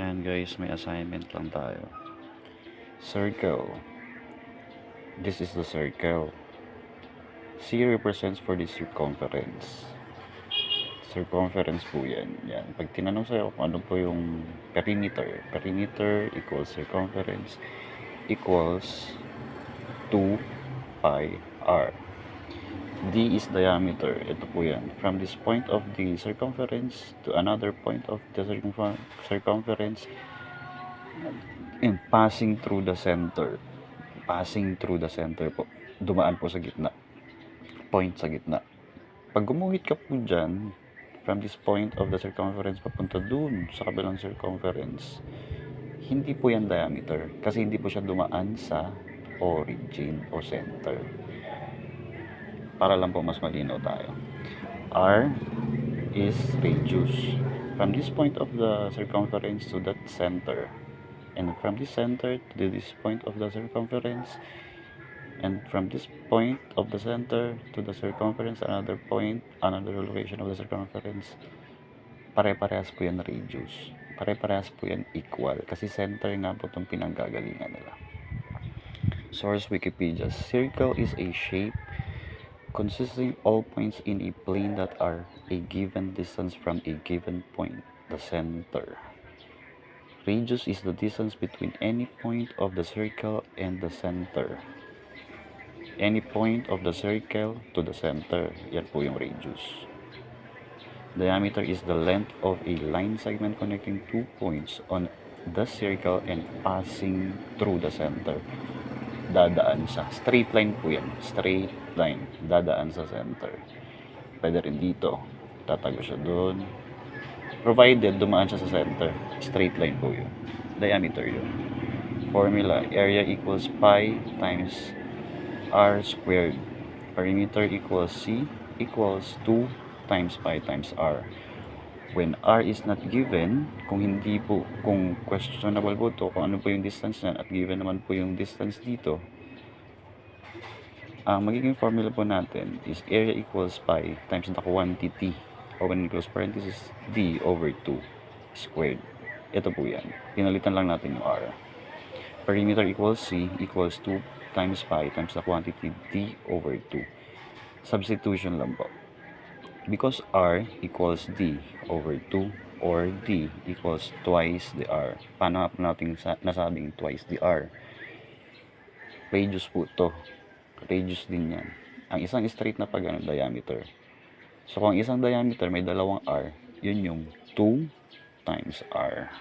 Ayan guys, may assignment lang tayo. Circle. This is the circle. C represents for the circumference. Circumference po yan. Yan. Pag tinanong sa'yo kung ano po yung perimeter. Perimeter equals circumference equals 2 pi r. D is diameter. Ito po yan. From this point of the circumference to another point of the circumference and passing through the center. Passing through the center po. Dumaan po sa gitna. Point sa gitna. Pag gumuhit ka po dyan, from this point of the circumference papunta dun sa kabilang circumference, hindi po yan diameter. Kasi hindi po siya dumaan sa origin o center. Para lang po mas malinaw tayo. R is radius. From this point of the circumference to that center. And from this center to this point of the circumference. And from this point of the center to the circumference, another point, another location of the circumference. Pare-parehas po yan radius. Pare-parehas po yan equal. Kasi center nga po itong pinanggagalingan nila. Source Wikipedia. Circle is a shape consisting all points in a plane that are a given distance from a given point, the center. Radius is the distance between any point of the circle and the center. Any point of the circle to the center, yan po yung radius. Diameter is the length of a line segment connecting two points on the circle and passing through the center. Dadaan sa straight line po yan. Straight line. Dadaan sa center. Pwede rin dito. Tatago siya doon. Provided dumaan siya sa center. Straight line po yun. Diameter yun. Formula. Area equals pi times r squared. Perimeter equals c equals 2 times pi times r. When r is not given, kung hindi po, kung questionable po to, kung ano po yung distance niyan, at given naman po yung distance dito, ang magiging formula po natin is area equals pi times the quantity, open and close parenthesis, d over 2 squared. Ito po yan. Pinalitan lang natin yung r. Perimeter equals c equals 2 times pi times the quantity d over 2. Substitution lang po. Because r equals d over 2 or d equals twice the r. Paano natin nasabing twice the r? Radius po to. Radius din yan. Ang isang straight na pag diameter. So kung isang diameter may dalawang r, yun yung 2 times r.